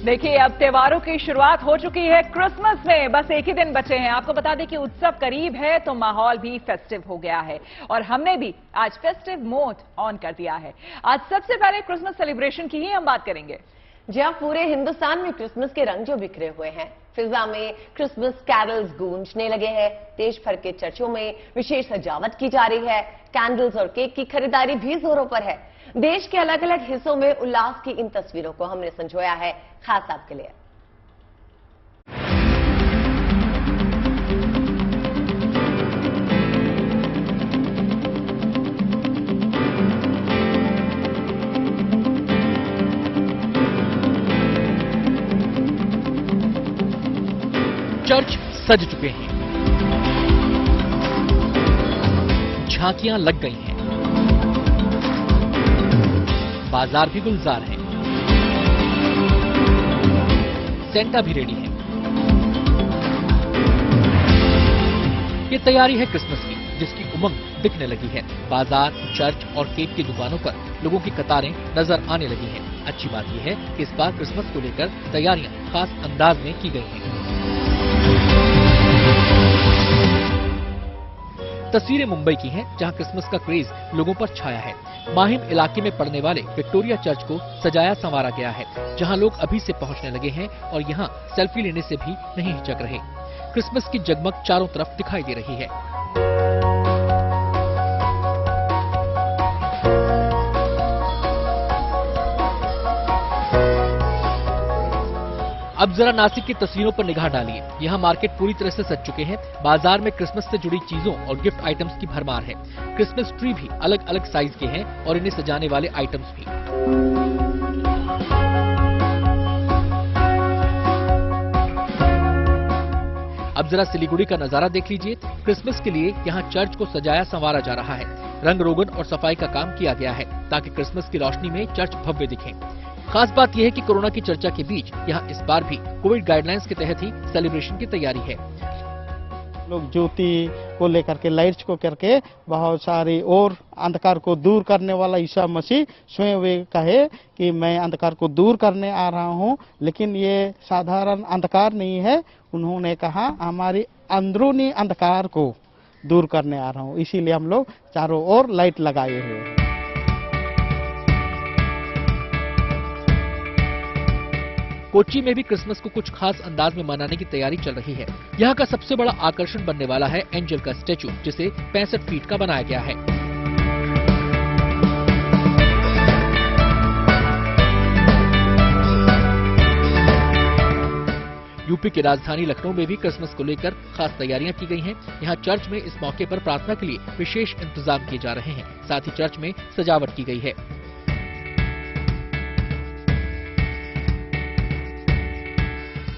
देखिए, अब त्योहारों की शुरुआत हो चुकी है। क्रिसमस में बस एक ही दिन बचे हैं। आपको बता दें कि उत्सव करीब है तो माहौल भी फेस्टिव हो गया है और हमने भी आज फेस्टिव मोड ऑन कर दिया है। आज सबसे पहले क्रिसमस सेलिब्रेशन की ही हम बात करेंगे। जहां पूरे हिंदुस्तान में क्रिसमस के रंग जो बिखरे हुए हैं, फिजा में क्रिसमस कैरल्स गूंजने लगे हैं। देश भर के चर्चों में विशेष सजावट की जा रही है। कैंडल्स और केक की खरीदारी भी जोरों पर है। देश के अलग अलग हिस्सों में उल्लास की इन तस्वीरों को हमने संजोया है खास आपके लिए। चर्च सज चुके हैं, झांकियां लग गई हैं, बाजार भी गुलजार है, सेंटा भी रेडी है। ये तैयारी है क्रिसमस की, जिसकी उमंग दिखने लगी है। बाजार, चर्च और केक की दुकानों पर लोगों की कतारें नजर आने लगी हैं। अच्छी बात यह है कि इस बार क्रिसमस को लेकर तैयारियां खास अंदाज में की गई हैं। तस्वीरें मुंबई की हैं, जहां क्रिसमस का क्रेज लोगों पर छाया है। माहिम इलाके में पड़ने वाले विक्टोरिया चर्च को सजाया संवारा गया है, जहां लोग अभी से पहुंचने लगे हैं और यहां सेल्फी लेने से भी नहीं हिचक रहे। क्रिसमस की जगमग चारों तरफ दिखाई दे रही है। अब जरा नासिक की तस्वीरों पर निगाह डालिए। यहाँ मार्केट पूरी तरह से सज चुके हैं। बाजार में क्रिसमस से जुड़ी चीजों और गिफ्ट आइटम्स की भरमार है। क्रिसमस ट्री भी अलग अलग साइज के हैं और इन्हें सजाने वाले आइटम्स भी। अब जरा सिलीगुड़ी का नजारा देख लीजिए। क्रिसमस के लिए यहाँ चर्च को सजाया संवारा जा रहा है। रंग रोगन और सफाई का काम किया गया है ताकि क्रिसमस की रोशनी में चर्च भव्य दिखे। खास बात यह है कि कोरोना की चर्चा के बीच यहाँ इस बार भी कोविड गाइडलाइंस के तहत ही सेलिब्रेशन की तैयारी है। लोग ज्योति को लेकर के, लाइट्स को करके बहुत सारी, और अंधकार को दूर करने वाला ईसा मसीह स्वयं वे कहे कि मैं अंधकार को दूर करने आ रहा हूँ, लेकिन ये साधारण अंधकार नहीं है। उन्होंने कहा हमारी अंदरूनी अंधकार को दूर करने आ रहा हूँ, इसीलिए हम लोग चारों ओर लाइट लगाए हुए हैं। कोच्चि में भी क्रिसमस को कुछ खास अंदाज में मनाने की तैयारी चल रही है। यहाँ का सबसे बड़ा आकर्षण बनने वाला है एंजल का स्टैचू, जिसे 65 फीट का बनाया गया है। यूपी की राजधानी लखनऊ में भी क्रिसमस को लेकर खास तैयारियां की गई हैं। यहाँ चर्च में इस मौके पर प्रार्थना के लिए विशेष इंतजाम किए जा रहे हैं। साथ ही चर्च में सजावट की गई है।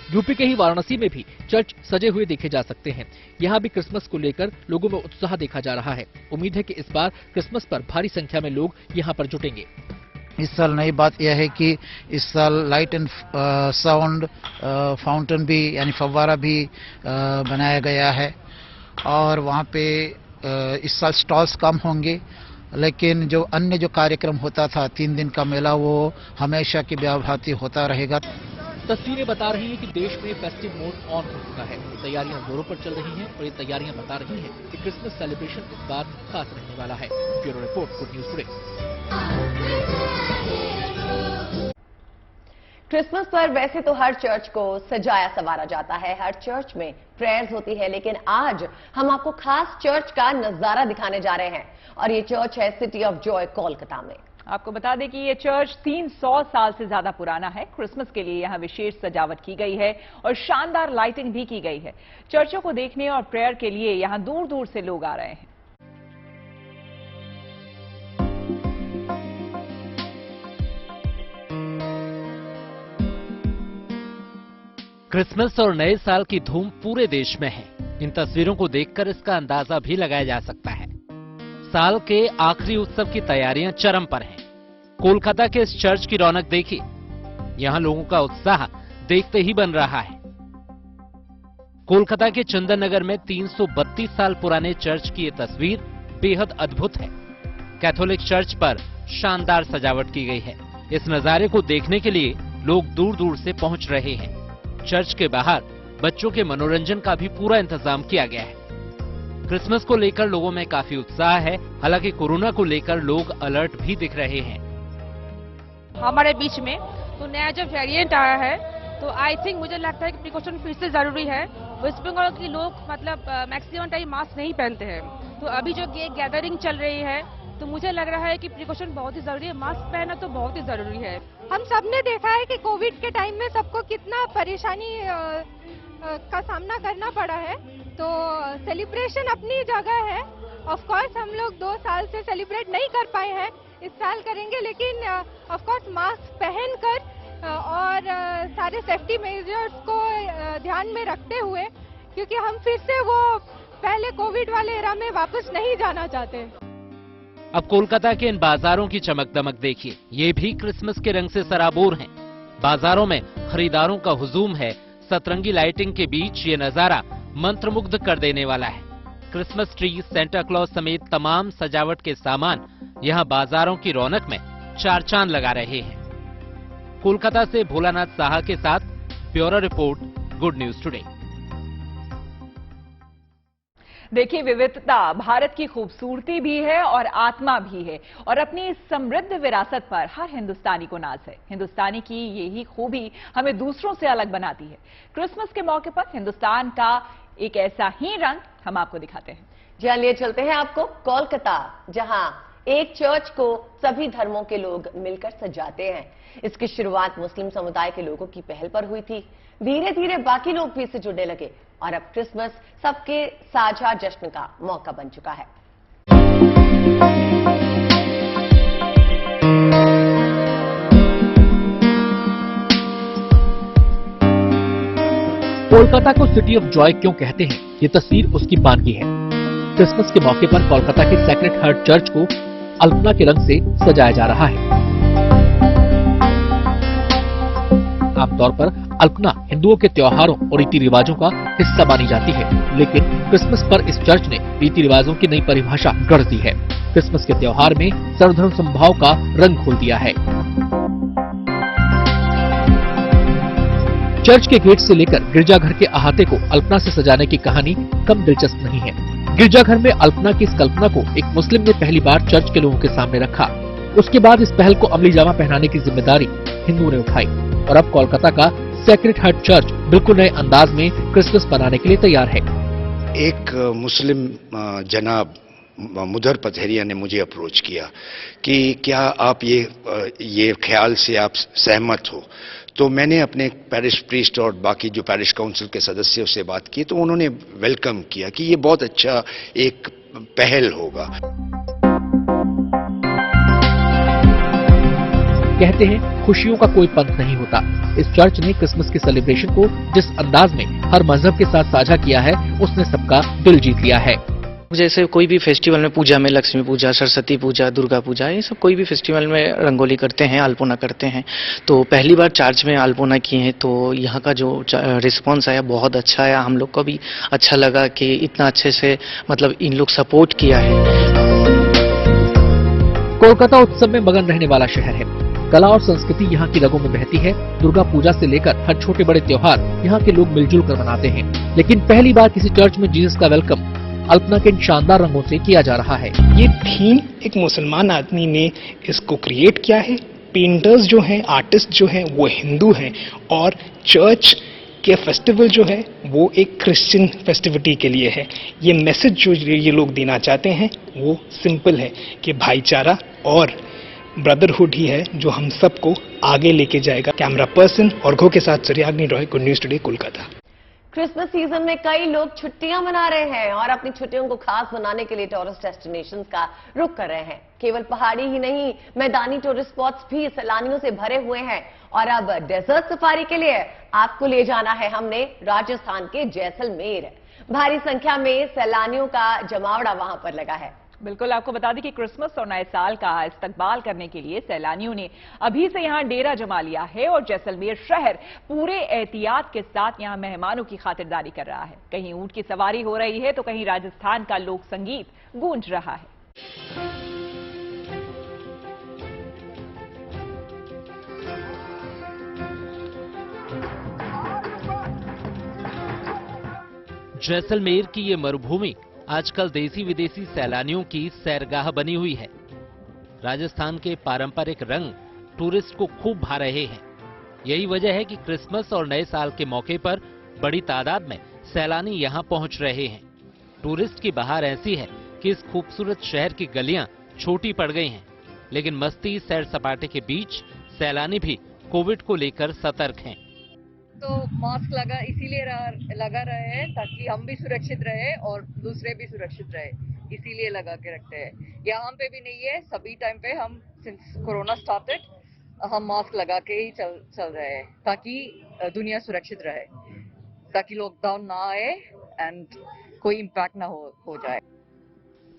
यूपी के ही वाराणसी में भी चर्च सजे हुए देखे जा सकते हैं। यहाँ भी क्रिसमस को लेकर लोगों में उत्साह देखा जा रहा है। उम्मीद है कि इस बार क्रिसमस पर भारी संख्या में लोग यहाँ पर जुटेंगे। इस साल नई बात यह है कि इस साल लाइट एंड साउंड फाउंटेन भी, यानी फव्वारा भी बनाया गया है। और वहाँ पे इस साल स्टॉल्स कम होंगे, लेकिन जो अन्य जो कार्यक्रम होता था 3 दिन का मेला, वो हमेशा की भांति होता रहेगा। तस्वीरें बता रही हैं कि देश में फेस्टिव मोड ऑन हो चुका है। तैयारियां जोरों पर चल रही हैं और ये तैयारियां बता रही हैं कि क्रिसमस सेलिब्रेशन इस बार खास रहने वाला है। Bureau report, good news today. Christmas पर वैसे तो हर चर्च को सजाया संवारा जाता है, हर चर्च में प्रेयर्स होती है, लेकिन आज हम आपको खास चर्च का नजारा दिखाने जा रहे हैं और ये चर्च है सिटी ऑफ जॉय कोलकाता में। आपको बता दें कि ये चर्च 300 साल से ज्यादा पुराना है। क्रिसमस के लिए यहाँ विशेष सजावट की गई है और शानदार लाइटिंग भी की गई है। चर्चों को देखने और प्रेयर के लिए यहाँ दूर दूर से लोग आ रहे हैं। क्रिसमस और नए साल की धूम पूरे देश में है। इन तस्वीरों को देखकर इसका अंदाजा भी लगाया जा सकता है। साल के आखिरी उत्सव की तैयारियां चरम पर हैं। कोलकाता के इस चर्च की रौनक देखिए। यहां लोगों का उत्साह देखते ही बन रहा है। कोलकाता के चंदन नगर में 332 साल पुराने चर्च की ये तस्वीर बेहद अद्भुत है। कैथोलिक चर्च पर शानदार सजावट की गई है। इस नजारे को देखने के लिए लोग दूर दूर से पहुंच रहे हैं। चर्च के बाहर बच्चों के मनोरंजन का भी पूरा इंतजाम किया गया है। क्रिसमस को लेकर लोगों में काफी उत्साह है। हालांकि कोरोना को लेकर लोग अलर्ट भी दिख रहे हैं। हमारे बीच में तो नया जो वेरिएंट आया है, तो आई थिंक मुझे लगता है कि प्रिकॉशन फिर से जरूरी है। वेस्ट बंगाल के लोग मतलब मैक्सिमम टाइम मास्क नहीं पहनते हैं, तो अभी जो गैदरिंग चल रही है तो मुझे लग रहा है कि प्रिकॉशन बहुत ही जरूरी है। मास्क पहनना तो बहुत ही जरूरी है। हम सब ने देखा है कि कोविड के टाइम में सबको कितना परेशानी का सामना करना पड़ा है, तो सेलिब्रेशन अपनी जगह है। ऑफ कोर्स हम लोग 2 साल से सेलिब्रेट नहीं कर पाए हैं, इस साल करेंगे, लेकिन ऑफ कोर्स मास्क पहनकर और सारे सेफ्टी मेजर्स को ध्यान में रखते हुए, क्योंकि हम फिर से वो पहले कोविड वाले एरा में वापस नहीं जाना चाहते। अब कोलकाता के इन बाजारों की चमक दमक देखिए, ये भी क्रिसमस के रंग से सराबोर हैं। बाजारों में खरीदारों का हुजूम है। सतरंगी लाइटिंग के बीच ये नजारा मंत्रमुग्ध कर देने वाला है। क्रिसमस ट्री, सेंटा क्लॉज समेत तमाम सजावट के सामान यहाँ बाजारों की रौनक में चार चांद लगा रहे हैं। कोलकाता से भोलानाथ साहा के साथ bureau report, good news today. देखिए, विविधता भारत की खूबसूरती भी है और आत्मा भी है, और अपनी इस समृद्ध विरासत पर हर हिंदुस्तानी को नाज है। हिंदुस्तानी की यही खूबी हमें दूसरों से अलग बनाती है। क्रिसमस के मौके पर हिंदुस्तान का एक ऐसा ही रंग हम आपको दिखाते हैं। जी लिए चलते हैं आपको कोलकाता, जहां एक चर्च को सभी धर्मों के लोग मिलकर सजाते हैं। इसकी शुरुआत मुस्लिम समुदाय के लोगों की पहल पर हुई थी। धीरे धीरे बाकी लोग भी इससे जुड़ने लगे और अब क्रिसमस सबके साझा जश्न का मौका बन चुका है। कोलकाता को सिटी ऑफ जॉय क्यों कहते हैं, ये तस्वीर उसकी बानगी है। क्रिसमस के मौके पर कोलकाता के सेक्रेड हार्ट चर्च को अल्पना के रंग से सजाया जा रहा है। आमतौर पर अल्पना हिंदुओं के त्योहारों और रीति रिवाजों का हिस्सा मानी जाती है, लेकिन क्रिसमस पर इस चर्च ने रीति रिवाजों की नई परिभाषा गढ़ दी है। क्रिसमस के त्योहार में सर्वधर्म समभाव का रंग खोल दिया है। चर्च के गेट से लेकर गिरजाघर के अहाते को अल्पना से सजाने की कहानी कम दिलचस्प नहीं है। गिरजाघर में अल्पना की इस कल्पना को एक मुस्लिम ने पहली बार चर्च के लोगों के सामने रखा। उसके बाद इस पहल को अमली जामा पहनाने की जिम्मेदारी हिंदुओं ने उठाई और अब कोलकाता का सेक्रेड हार्ट चर्च बिल्कुल नए अंदाज में क्रिसमस मनाने के लिए तैयार है। एक मुस्लिम जनाब मुदर पथेरिया ने मुझे अप्रोच किया कि क्या आप ये ख्याल से आप सहमत हो, तो मैंने अपने पैरिश प्रीस्ट और बाकी जो पैरिश काउंसिल के सदस्यों से बात की, तो उन्होंने वेलकम किया कि ये बहुत अच्छा एक पहल होगा। कहते हैं खुशियों का कोई पंथ नहीं होता। इस चर्च ने क्रिसमस के सेलिब्रेशन को जिस अंदाज में हर मजहब के साथ साझा किया है, उसने सबका दिल जीत लिया है। जैसे कोई भी फेस्टिवल में पूजा में लक्ष्मी पूजा, सरस्वती पूजा, दुर्गा पूजा, ये सब कोई भी फेस्टिवल में रंगोली करते हैं, अल्पोना करते हैं। तो पहली बार चर्च में अल्पोना किए हैं, तो यहाँ का जो रिस्पांस आया बहुत अच्छा आया। हम लोग को भी अच्छा लगा कि इतना अच्छे से मतलब इन लोग सपोर्ट किया है। कोलकाता उत्सव में मगन रहने वाला शहर है। कला और संस्कृति यहाँ की रगों में बहती है। दुर्गा पूजा से लेकर हर छोटे बड़े त्योहार यहाँ के लोग मिलजुल कर मनाते हैं। लेकिन पहली बार किसी चर्च में जीसस का वेलकम अल्पना के इन शानदार रंगों से किया जा रहा है। ये थीम एक मुसलमान आदमी ने इसको क्रिएट किया है। पेंटर्स जो हैं, आर्टिस्ट जो हैं, वो हिंदू हैं और चर्च के फेस्टिवल जो है वो एक क्रिश्चियन फेस्टिविटी के लिए है। ये मैसेज जो ये लोग देना चाहते हैं वो सिंपल है कि भाईचारा और ब्रदरहुड ही है जो हम सबको आगे लेके जाएगा। कैमरा पर्सन और घो के साथ Suryagni Roy, good news today, Kolkata. Christmas season में कई लोग छुट्टियां मना रहे हैं और अपनी छुट्टियों को खास बनाने के लिए टूरिस्ट डेस्टिनेशंस का रुख कर रहे हैं। केवल पहाड़ी ही नहीं, मैदानी टूरिस्ट स्पॉट्स भी सैलानियों से भरे हुए हैं। और अब डेजर्ट सफारी के लिए आपको ले जाना है हमने राजस्थान के जैसलमेर। भारी संख्या में सैलानियों का जमावड़ा वहां पर लगा है। बिल्कुल, आपको बता दें कि क्रिसमस और नए साल का इस्तकबाल करने के लिए सैलानियों ने अभी से यहां डेरा जमा लिया है और जैसलमेर शहर पूरे एहतियात के साथ यहां मेहमानों की खातिरदारी कर रहा है। कहीं ऊंट की सवारी हो रही है तो कहीं राजस्थान का लोक संगीत गूंज रहा है। जैसलमेर की ये मरुभूमि आजकल देसी विदेशी सैलानियों की सैरगाह बनी हुई है। राजस्थान के पारंपरिक रंग टूरिस्ट को खूब भा रहे हैं। यही वजह है कि क्रिसमस और नए साल के मौके पर बड़ी तादाद में सैलानी यहाँ पहुँच रहे हैं। टूरिस्ट की बहार ऐसी है कि इस खूबसूरत शहर की गलियां छोटी पड़ गई हैं, लेकिन मस्ती सैर सपाटे के बीच सैलानी भी कोविड को लेकर सतर्क हैं। तो मास्क लगा रहे हैं ताकि हम भी सुरक्षित रहे और दूसरे भी सुरक्षित रहे, इसीलिए लगा के रखते हैं। यहाँ पे भी नहीं है, सभी टाइम पे हम सिंस कोरोना स्टार्टेड हम मास्क लगा के ही चल रहे हैं ताकि दुनिया सुरक्षित रहे, ताकि लॉकडाउन ना आए एंड कोई इम्पैक्ट ना हो जाए।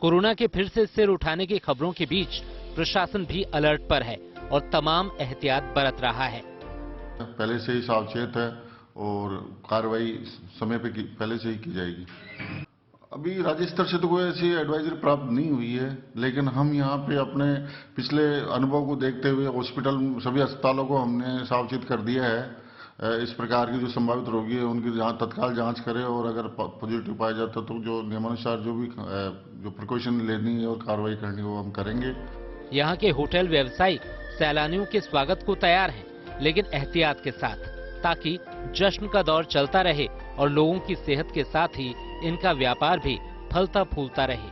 कोरोना के फिर से सिर उठाने की खबरों के बीच प्रशासन भी अलर्ट पर है और तमाम एहतियात बरत रहा है। पहले से ही सावचेत है और कार्रवाई समय पे पहले से ही की जाएगी। अभी राज्य स्तर से तो कोई ऐसी एडवाइजरी प्राप्त नहीं हुई है, लेकिन हम यहाँ पे अपने पिछले अनुभव को देखते हुए हॉस्पिटल सभी अस्पतालों को हमने सावचेत कर दिया है। इस प्रकार की जो संभावित रोगी है उनकी तत्काल जांच करें और अगर पॉजिटिव पाया जाता तो जो नियमानुसार जो प्रिकॉशन लेनी है और कार्रवाई करनी है वो हम करेंगे। यहाँ के होटल व्यवसायी सैलानियों के स्वागत को तैयार हैं, लेकिन एहतियात के साथ, ताकि जश्न का दौर चलता रहे और लोगों की सेहत के साथ ही इनका व्यापार भी फलता फूलता रहे।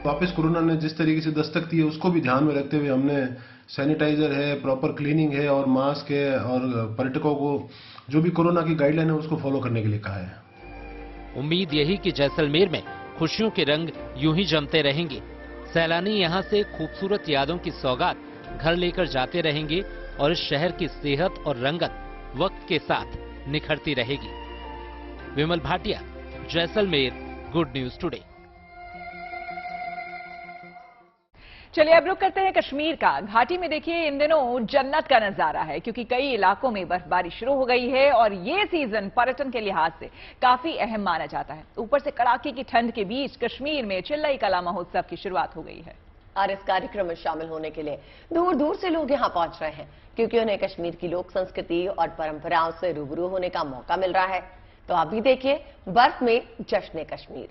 वापस कोरोना ने जिस तरीके से दस्तक दी है उसको भी ध्यान में रखते हुए हमने सैनिटाइजर है, प्रॉपर क्लीनिंग है और मास्क है और पर्यटकों को जो भी कोरोना की गाइडलाइन है उसको फॉलो करने के लिए कहा है। उम्मीद यही कि जैसलमेर में खुशियों के रंग यूं ही जमते रहेंगे। सैलानी यहां से खूबसूरत यादों की सौगात घर लेकर जाते रहेंगे और इस शहर की सेहत और रंगत वक्त के साथ निखरती रहेगी। Vimal Bhatia, Jaisalmer, good news today. चलिए अब रुक करते हैं कश्मीर का। घाटी में देखिए इन दिनों जन्नत का नजारा है, क्योंकि कई इलाकों में बर्फबारी शुरू हो गई है और ये सीजन पर्यटन के लिहाज से काफी अहम माना जाता है। ऊपर से कड़ाके की ठंड के बीच कश्मीर में चिल्लई कला महोत्सव की शुरुआत हो गई है और इस कार्यक्रम में शामिल होने के लिए दूर दूर से लोग यहाँ पहुंच रहे हैं, क्योंकि उन्हें कश्मीर की लोक संस्कृति और परंपराओं से रूबरू होने का मौका मिल रहा है। तो अभी देखिए बर्फ में जश्न कश्मीर।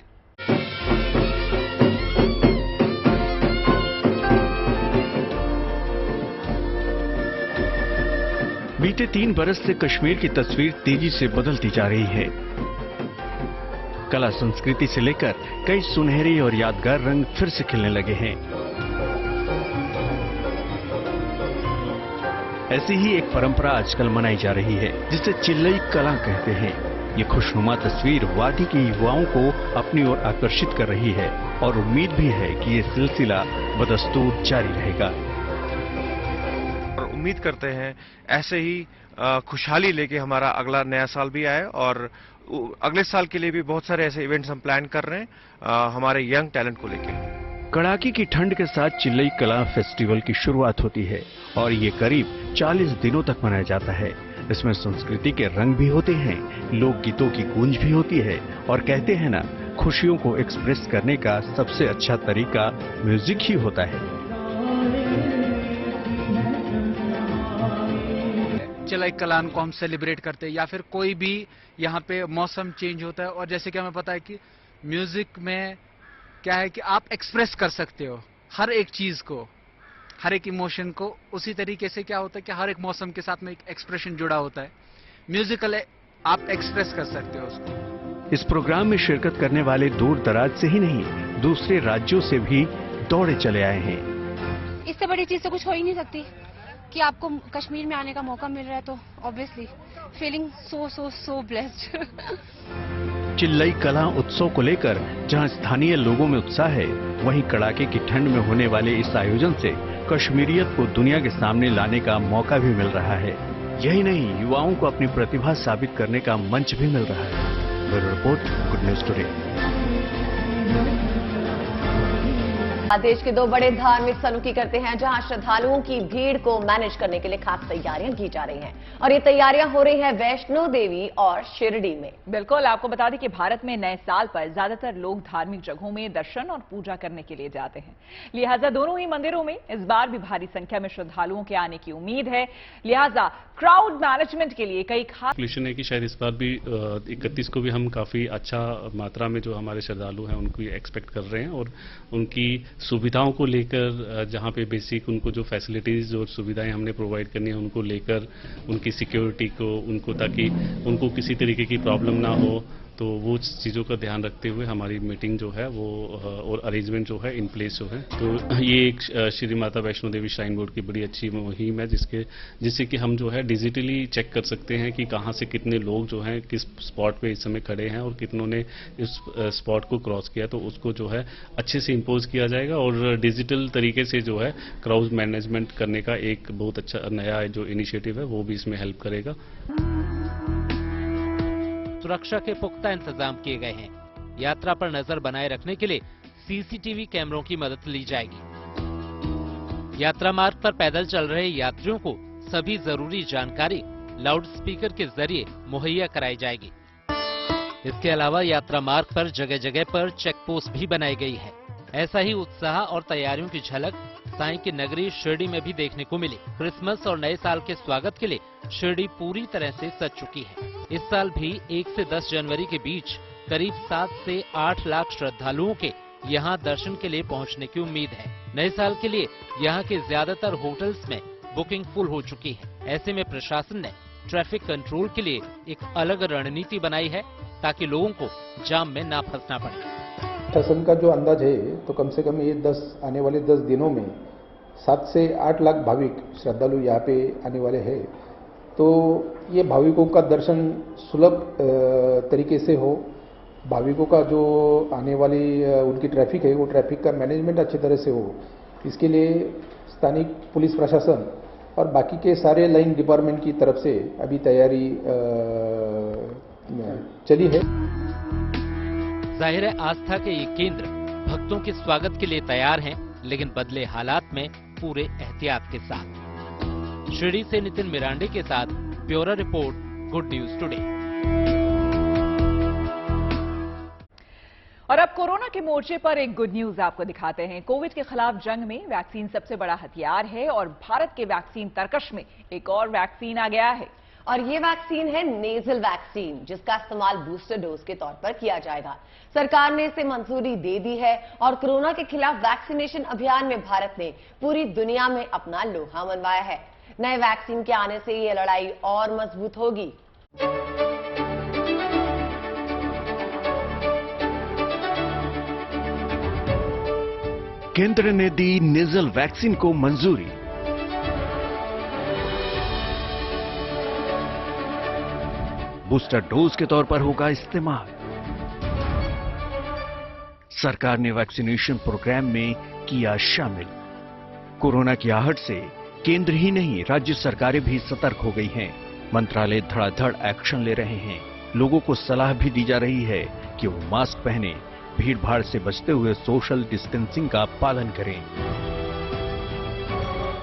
बीते 3 बरस से कश्मीर की तस्वीर तेजी से बदलती जा रही है। कला संस्कृति से लेकर कई सुनहरे और यादगार रंग फिर से खिलने लगे हैं। ऐसी ही एक परंपरा आजकल मनाई जा रही है, जिसे चिल्लई कला कहते हैं। ये खुशनुमा तस्वीर वादी के युवाओं को अपनी ओर आकर्षित कर रही है और उम्मीद भी है कि ये सिलसिला बदस्तूर जारी रहेगा। और उम्मीद करते हैं ऐसे ही खुशहाली लेके हमारा अगला नया साल भी आए और अगले साल के लिए भी बहुत सारे ऐसे इवेंट्स हम प्लान कर रहे हैं हमारे यंग टैलेंट को लेके। कड़ाके की ठंड के साथ चिल्लई कला फेस्टिवल की शुरुआत होती है और ये करीब 40 दिनों तक मनाया जाता है। इसमें संस्कृति के रंग भी होते हैं, लोकगीतों की गूंज भी होती है और कहते हैं ना, खुशियों को एक्सप्रेस करने का सबसे अच्छा तरीका म्यूजिक ही होता है। चिल्लई कलान को हम सेलिब्रेट करते हैं या फिर कोई भी यहाँ पे मौसम चेंज होता है और जैसे कि हमें पता है कि म्यूजिक में क्या है कि आप एक्सप्रेस कर सकते हो हर एक चीज को, हर एक इमोशन को। उसी तरीके से क्या होता है कि हर एक मौसम के साथ में एक एक्सप्रेशन जुड़ा होता है। म्यूजिकल आप एक्सप्रेस कर सकते हो उसको। इस प्रोग्राम में शिरकत करने वाले दूर दराज से ही नहीं, दूसरे राज्यों से भी दौड़े चले आए हैं। इससे बड़ी चीज तो कुछ हो ही नहीं सकती कि आपको कश्मीर में आने का मौका मिल रहा है, तो obviously feeling so blessed. Chillai कला उत्सव को लेकर जहां स्थानीय लोगों में उत्साह है, वहीं कड़ाके की ठंड में होने वाले इस आयोजन से कश्मीरियत को दुनिया के सामने लाने का मौका भी मिल रहा है। यही नहीं, युवाओं को अपनी प्रतिभा साबित करने का मंच भी मिल रहा है। Bureau report, good news today. देश के दो बड़े धार्मिक स्थलों की करते हैं, जहां श्रद्धालुओं की भीड़ को मैनेज करने के लिए खास तैयारियां की जा रही हैं, और ये तैयारियां हो रही हैं वैष्णो देवी और शिरडी में। बिल्कुल, आपको बता दें कि भारत में नए साल पर ज्यादातर लोग धार्मिक जगहों में दर्शन और पूजा करने के लिए जाते हैं। लिहाजा दोनों ही मंदिरों में इस बार भी भारी संख्या में श्रद्धालुओं के आने की उम्मीद है। लिहाजा क्राउड मैनेजमेंट के लिए कई खास कैलकुलेशन है कि शायद इस बार भी 31 को भी हम काफी अच्छा मात्रा में जो हमारे श्रद्धालु हैं उनको एक्सपेक्ट कर रहे हैं, और उनकी सुविधाओं को लेकर जहां पे बेसिक उनको जो फैसिलिटीज और सुविधाएं हमने प्रोवाइड करनी है उनको लेकर, उनकी सिक्योरिटी को उनको, ताकि उनको किसी तरीके की प्रॉब्लम ना हो, तो वो जिसचीज़ों का ध्यान रखते हुए हमारी मीटिंग जो है वो और अरेंजमेंट जो है इन प्लेस जो है। तो ये एक श्री माता वैष्णो देवी श्राइन बोर्ड की बड़ी अच्छी मुहिम है, जिससे कि हम जो है डिजिटली चेक कर सकते हैं कि कहाँ से कितने लोग जो हैं किस स्पॉट पे इस समय खड़े हैं और कितनों ने इस स्पॉट को क्रॉस किया, तो उसको जो है अच्छे से इम्पोज किया जाएगा, और डिजिटल तरीके से जो है क्राउड मैनेजमेंट करने का एक बहुत अच्छा नया जो इनिशिएटिव है वो भी इसमें हेल्प करेगा। सुरक्षा के पुख्ता इंतजाम किए गए हैं। यात्रा पर नजर बनाए रखने के लिए सीसीटीवी कैमरों की मदद ली जाएगी। यात्रा मार्ग पर पैदल चल रहे यात्रियों को सभी जरूरी जानकारी लाउड स्पीकर के जरिए मुहैया कराई जाएगी। इसके अलावा यात्रा मार्ग पर जगह जगह पर चेक पोस्ट भी बनाई गई है। ऐसा ही उत्साह और तैयारियों की झलक साईं की नगरी शिरडी में भी देखने को मिली। क्रिसमस और नए साल के स्वागत के लिए शिरडी पूरी तरह से सज चुकी है। इस साल भी 1 से 10 जनवरी के बीच करीब 7 से 8 लाख श्रद्धालुओं के यहां दर्शन के लिए पहुंचने की उम्मीद है। नए साल के लिए यहां के ज्यादातर होटल्स में बुकिंग फुल हो चुकी है। ऐसे में प्रशासन ने ट्रैफिक कंट्रोल के लिए एक अलग रणनीति बनाई है, ताकि लोगों को जाम में ना फंसना पड़े। प्रशासन का जो अंदाज है तो कम से कम ये आने वाले 10 दिनों में 7 से 8 लाख भाविक श्रद्धालु यहाँ पे आने वाले हैं। तो ये भाविकों का दर्शन सुलभ तरीके से हो, भाविकों का जो आने वाली उनकी ट्रैफिक है वो ट्रैफिक का मैनेजमेंट अच्छी तरह से हो, इसके लिए स्थानीय पुलिस प्रशासन और बाकी के सारे लाइन डिपार्टमेंट की तरफ से अभी तैयारी चली है। जाहिर है आस्था के ये केंद्र भक्तों के स्वागत के लिए तैयार हैं, लेकिन बदले हालात में पूरे एहतियात के साथ। शिरडी से नितिन मिरांडे के साथ bureau report, good news today. और अब कोरोना के मोर्चे पर एक गुड न्यूज आपको दिखाते हैं। कोविड के खिलाफ जंग में वैक्सीन सबसे बड़ा हथियार है, और भारत के वैक्सीन तर्कश में एक और वैक्सीन आ गया है। और ये वैक्सीन है नेजल वैक्सीन, जिसका इस्तेमाल बूस्टर डोज के तौर पर किया जाएगा। सरकार ने इसे मंजूरी दे दी है, और कोरोना के खिलाफ वैक्सीनेशन अभियान में भारत ने पूरी दुनिया में अपना लोहा मनवाया है। नए वैक्सीन के आने से ये लड़ाई और मजबूत होगी। केंद्र ने दी नेजल वैक्सीन को मंजूरी। बूस्टर डोज के तौर पर होगा इस्तेमाल। सरकार ने वैक्सीनेशन प्रोग्राम में किया शामिल। कोरोना की आहट से केंद्र ही नहीं राज्य सरकारें भी सतर्क हो गई हैं। मंत्रालय धड़ाधड़ एक्शन ले रहे हैं। लोगों को सलाह भी दी जा रही है कि वो मास्क पहने, भीड़ भाड़ से बचते हुए सोशल डिस्टेंसिंग का पालन करें।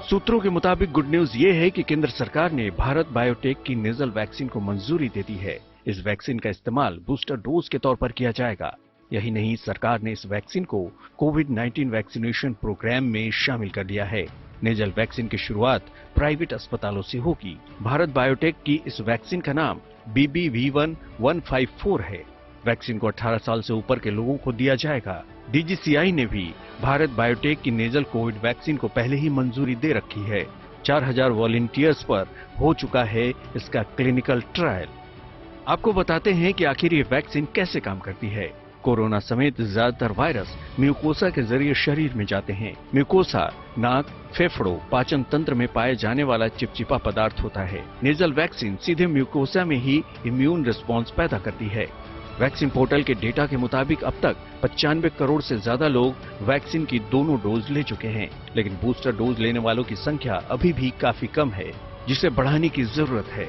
सूत्रों के मुताबिक गुड न्यूज ये है कि केंद्र सरकार ने भारत बायोटेक की नेजल वैक्सीन को मंजूरी दे दी है। इस वैक्सीन का इस्तेमाल बूस्टर डोज के तौर पर किया जाएगा। यही नहीं, सरकार ने इस वैक्सीन को कोविड-19 वैक्सीनेशन प्रोग्राम में शामिल कर लिया है। नेजल वैक्सीन की शुरुआत प्राइवेट अस्पतालों से होगी। भारत बायोटेक की इस वैक्सीन का नाम BBV1154 है। वैक्सीन को 18 साल से ऊपर के लोगों को दिया जाएगा। DGCI ने भी भारत बायोटेक की नेजल कोविड वैक्सीन को पहले ही मंजूरी दे रखी है। 4000 वॉलंटियर्स पर हो चुका है इसका क्लिनिकल ट्रायल। आपको बताते हैं कि आखिर ये वैक्सीन कैसे काम करती है। कोरोना समेत ज्यादातर वायरस म्यूकोसा के जरिए शरीर में जाते हैं। म्यूकोसा नाक, फेफड़ों, पाचन तंत्र में पाए जाने वाला चिपचिपा पदार्थ होता है। नेजल वैक्सीन सीधे म्यूकोसा में ही इम्यून रिस्पॉन्स पैदा करती है। वैक्सीन पोर्टल के डेटा के मुताबिक अब तक 95 करोड़ से ज्यादा लोग वैक्सीन की दोनों डोज ले चुके हैं, लेकिन बूस्टर डोज लेने वालों की संख्या अभी भी काफी कम है, जिसे बढ़ाने की जरूरत है।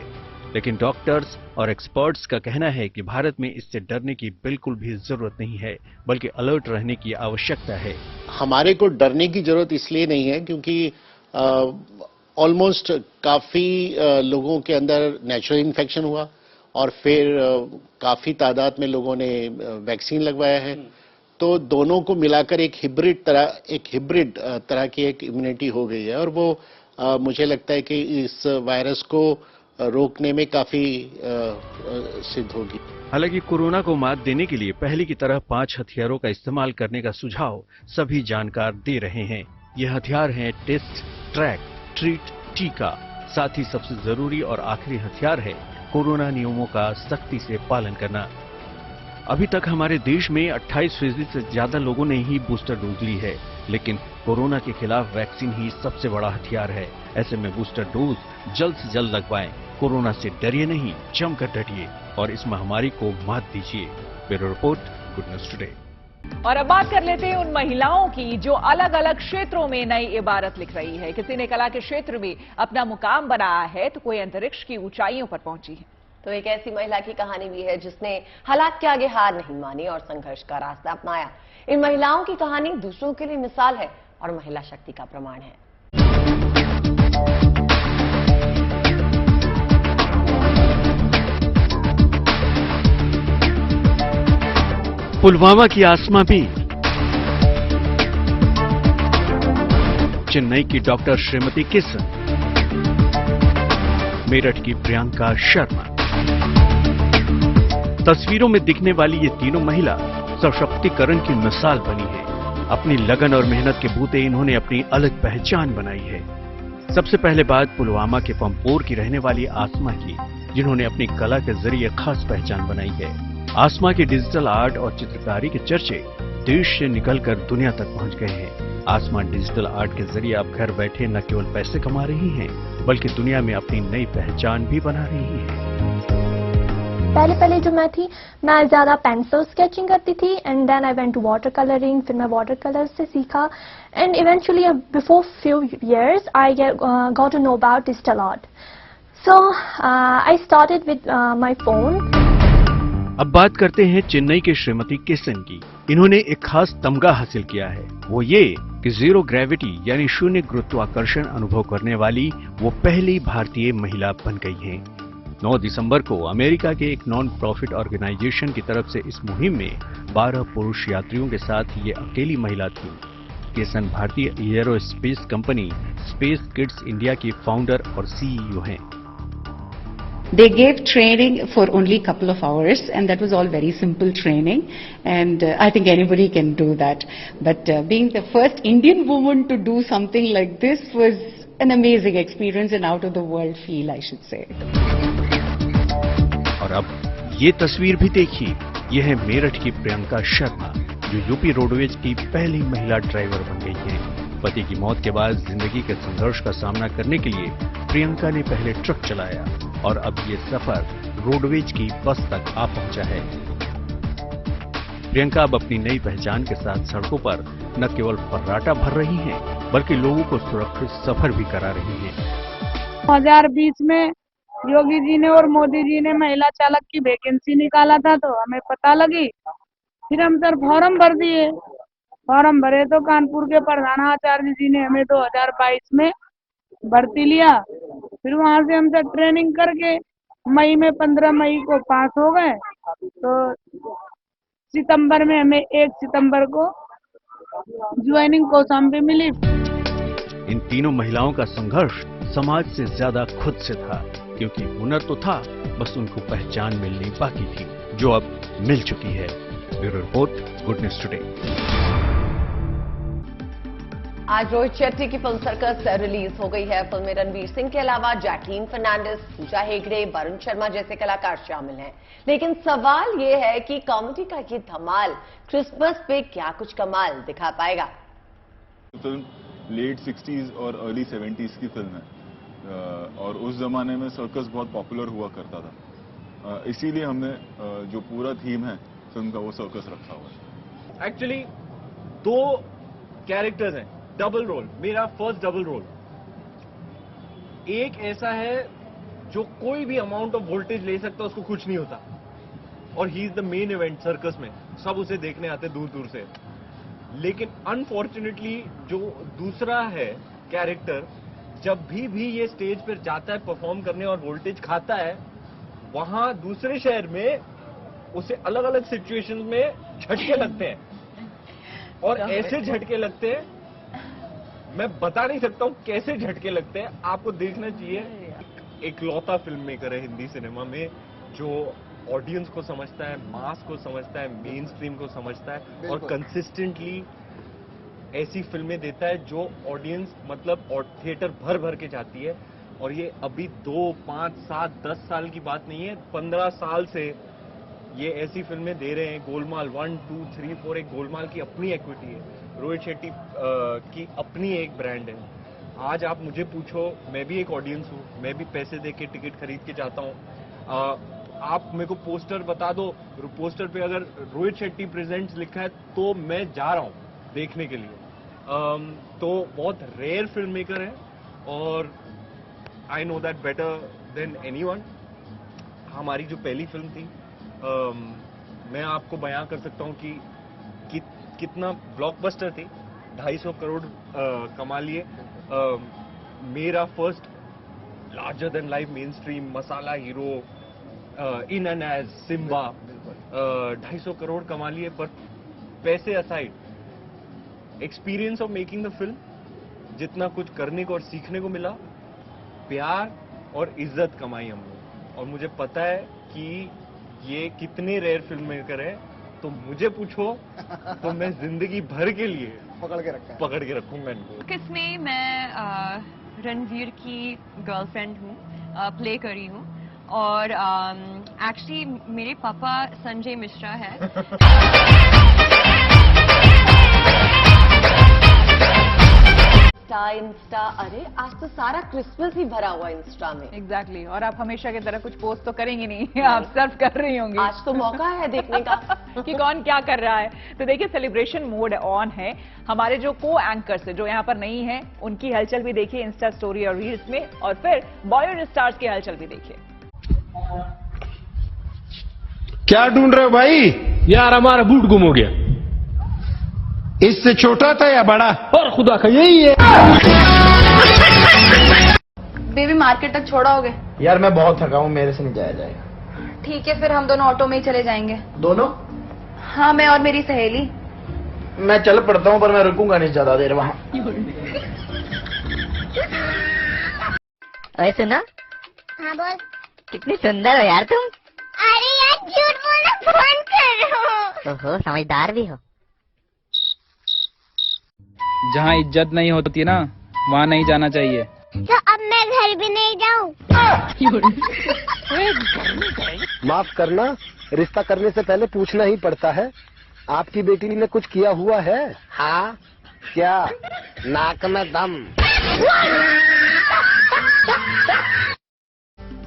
लेकिन डॉक्टर्स और एक्सपर्ट्स का कहना है कि भारत में इससे डरने की बिल्कुल भी जरूरत नहीं है, बल्कि अलर्ट रहने की आवश्यकता है। हमारे को डरने की जरूरत इसलिए नहीं है क्योंकि ऑलमोस्ट काफी लोगों के अंदर नेचुरल इन्फेक्शन हुआ और फिर काफी तादाद में लोगों ने वैक्सीन लगवाया है, तो दोनों को मिलाकर एक हिब्रिड तरह की एक इम्यूनिटी हो गई है और वो मुझे लगता है कि इस वायरस को रोकने में काफी सिद्ध होगी। हालांकि कोरोना को मात देने के लिए पहले की तरह 5 हथियारों का इस्तेमाल करने का सुझाव सभी जानकार दे रहे हैं। ये हथियार हैं टेस्ट, ट्रैक, ट्रीट, टीका। साथ ही सबसे जरूरी और आखिरी हथियार है कोरोना नियमों का सख्ती से पालन करना। अभी तक हमारे देश में 28% से ज्यादा लोगों ने ही बूस्टर डोज ली है, लेकिन कोरोना के खिलाफ वैक्सीन ही सबसे बड़ा हथियार है। ऐसे में बूस्टर डोज जल्द से जल्द लगवाएं। कोरोना से डरिए नहीं, जमकर डटिए और इस महामारी को मात दीजिए। Bureau report, good news today. और अब बात कर लेते हैं उन महिलाओं की जो अलग अलग क्षेत्रों में नई इबारत लिख रही है। किसी ने कला के क्षेत्र में अपना मुकाम बनाया है तो कोई अंतरिक्ष की ऊंचाइयों पर पहुंची है। तो एक ऐसी महिला की कहानी भी है जिसने हालात के आगे हार नहीं मानी और संघर्ष का रास्ता अपनाया। इन महिलाओं की कहानी दूसरों के लिए मिसाल है और महिला शक्ति का प्रमाण है। पुलवामा की आसमा भी, चेन्नई की डॉक्टर श्रीमती किशन, मेरठ की प्रियंका शर्मा। तस्वीरों में दिखने वाली ये तीनों महिला सशक्तिकरण की मिसाल बनी है। अपनी लगन और मेहनत के बूते इन्होंने अपनी अलग पहचान बनाई है। सबसे पहले बात पुलवामा के पंपोर की रहने वाली आसमा की, जिन्होंने अपनी कला के जरिए खास पहचान बनाई है। आसमा की डिजिटल आर्ट और चित्रकारी के चर्चे देश से निकलकर दुनिया तक पहुंच गए हैं। आसमा डिजिटल आर्ट के जरिए अब घर बैठे न केवल पैसे कमा रही हैं, बल्कि दुनिया में अपनी नई पहचान भी बना रही हैं। पहले जो मैं थी, मैं ज़्यादा पेंसिल स्केचिंग करती थी and then I went to water colouring. फिर मैं वाटर कलर से सीखा and eventually before few years I got to know about digital art. So I started with my phone. अब बात करते हैं चेन्नई के श्रीमती किशन की। इन्होंने एक खास तमगा हासिल किया है, वो ये कि जीरो ग्रेविटी यानी शून्य गुरुत्वाकर्षण अनुभव करने वाली वो पहली भारतीय महिला बन गई हैं। 9 दिसंबर को अमेरिका के एक नॉन प्रॉफिट ऑर्गेनाइजेशन की तरफ से इस मुहिम में 12 पुरुष यात्रियों के साथ ये अकेली महिला थी। किशन भारतीय aerospace company space kids India की फाउंडर और सीईओ हैं। They gave training for only a couple of hours and that was all very simple training and I think anybody can do that. But being the first Indian woman to do something like this was an amazing experience and out of the world feel, I should say. और अब ये तस्वीर भी देखिए, यह है मेरठ की प्रियंका शर्मा, जो यूपी रोडवेज की पहली महिला ड्राइवर बन गई है। पति की मौत के बाद जिंदगी के संघर्ष का सामना करने के लिए प्रियंका ने पहले ट्रक चलाया और अब ये सफर रोडवेज की बस तक आ पहुंचा है। प्रियंका अब अपनी नई पहचान के साथ सड़कों पर न केवल फर्राटा भर रही हैं, बल्कि लोगों को सुरक्षित सफर भी करा रही हैं। 2020 में योगी जी ने और मोदी जी ने महिला चालक की वैकेंसी निकाला था तो हमें पता लगी, फिर हम सर फॉर्म भर दिए। फॉर्म भरे तो कानपुर के प्रधानाचार्य जी ने हमें 2022 में भर्ती लिया। फिर वहां से हम सब ट्रेनिंग करके मई में 15 मई को पास हो गए, तो सितंबर में हमें 1 सितंबर को ज्वाइनिंग कौशाम्बी मिली। इन तीनों महिलाओं का संघर्ष समाज से ज्यादा खुद से था, क्योंकि हुनर तो था, बस उनको पहचान मिलनी बाकी थी, जो अब मिल चुकी है। Bureau report, good news today. आज रोहित शेट्टी की फिल्म सर्कस रिलीज हो गई है। फिल्म में रणवीर सिंह के अलावा जैकलीन फर्नांडिस, पूजा हेगड़े, वरुण शर्मा जैसे कलाकार शामिल हैं। लेकिन सवाल ये है कि कॉमेडी का ये धमाल क्रिसमस पे क्या कुछ कमाल दिखा पाएगा। फिल्म लेट 60s और अर्ली 70s की फिल्म है और उस जमाने में सर्कस बहुत पॉपुलर हुआ करता था, इसीलिए हमने जो पूरा थीम है फिल्म का वो सर्कस रखा हुआ है। एक्चुअली 2 कैरेक्टर्स हैं, डबल रोल, मेरा फर्स्ट डबल रोल। एक ऐसा है जो कोई भी अमाउंट ऑफ वोल्टेज ले सकता है उसको कुछ नहीं होता, और he is the main event circus में, सब उसे देखने आते दूर दूर से। लेकिन अनफॉर्चुनेटली जो दूसरा है कैरेक्टर, जब भी ये स्टेज पर जाता है परफॉर्म करने और वोल्टेज खाता है, वहां दूसरे शहर में उसे अलग अलग सिचुएशंस में झटके लगते हैं, और ऐसे झटके लगते हैं मैं बता नहीं सकता हूं कैसे झटके लगते हैं, आपको देखना चाहिए। एक लौता फिल्म मेकर है हिंदी सिनेमा में जो ऑडियंस को समझता है, मास को समझता है, मेन स्ट्रीम को समझता है, और कंसिस्टेंटली ऐसी फिल्में देता है जो ऑडियंस मतलब और थिएटर भर भर के जाती है। और ये अभी 2, 5, 7, 10 साल की बात नहीं है, 15 साल से ये ऐसी फिल्में दे रहे हैं। गोलमाल 1, 2, 3, 4, एक गोलमाल की अपनी इक्विटी है, रोहित शेट्टी की अपनी एक ब्रांड है। आज आप मुझे पूछो, मैं भी एक ऑडियंस हूँ, मैं भी पैसे दे के टिकट खरीद के जाता हूँ। आप मेरे को पोस्टर बता दो, पोस्टर पे अगर रोहित शेट्टी प्रेजेंट्स लिखा है तो मैं जा रहा हूँ देखने के लिए। तो बहुत रेयर फिल्म मेकर है, और I know that better than anyone. हमारी जो पहली फिल्म थी, मैं आपको बयां कर सकता हूँ कि कितना ब्लॉकबस्टर थी, 250 करोड़ कमा लिए। मेरा first larger than life mainstream masala hero, in and as Simmba, 250 crore कमा लिए। पर पैसे aside, experience of making the film, जितना कुछ करने को और सीखने को मिला, प्यार और इज्जत कमाई हमने। और मुझे पता है कि ये कितने रेयर फिल्म मेकर है, तो मुझे पूछो तो मैं जिंदगी भर के लिए पकड़ के रखूंगा इनको। किसमें मैं रणवीर की गर्लफ्रेंड हूँ, प्ले करी हूँ, और एक्चुअली मेरे पापा संजय मिश्रा है। इंस्टा, अरे आज तो सारा क्रिसमस ही भरा हुआ इंस्टा में। एग्जैक्टली और आप हमेशा की तरह कुछ पोस्ट तो करेंगे नहीं, आप सर्व कर रही होंगी। आज तो मौका है देखने का कि कौन क्या कर रहा है। तो देखिए, सेलिब्रेशन मोड ऑन है। हमारे जो को एंकर्स है, जो यहाँ पर नहीं है, उनकी हलचल भी देखिए इंस्टा स्टोरी और रील्स में, और फिर बॉलीवुड स्टार्स की हलचल भी देखिए। क्या ढूंढ रहे हो भाई? यार हमारा बूट गुम हो गया। इससे छोटा था या बड़ा? और खुदा का यही है। बेबी मार्केट तक छोड़ाओगे? यार मैं बहुत थका हूँ, मेरे से नहीं जाया जाएगा। ठीक है, फिर हम दोनों ऑटो में ही चले जाएंगे। दोनों? हाँ, मैं और मेरी सहेली। मैं चल पड़ता हूँ, पर मैं रुकूंगा नहीं ज्यादा देर वहाँ। ओए सुना? हाँ बोल। कितनी सुंदर हो यार तुम। अरे यार झूठ बोलना फोन कर रहा हूँ। ओहो, समझदार भी हो। जहाँ इज्जत नहीं होती ना, वहाँ नहीं जाना चाहिए। तो अब मैं घर भी नहीं जाऊँ। माफ करना, रिश्ता करने से पहले पूछना ही पड़ता है। आपकी बेटी ने कुछ किया हुआ है? हाँ। क्या? नाक में दम।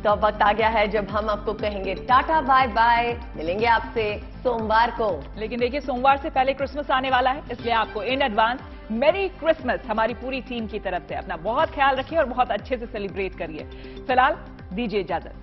तो अब वक्त आ गया है जब हम आपको कहेंगे टाटा बाय बाय। मिलेंगे आपसे सोमवार को। लेकिन देखिए, सोमवार से पहले क्रिसमस आने वाला है, इसलिए आपको इन एडवांस मेरी क्रिसमस हमारी पूरी टीम की तरफ से। अपना बहुत ख्याल रखिए और बहुत अच्छे से सेलिब्रेट करिए। फिलहाल दीजिए इजाजत।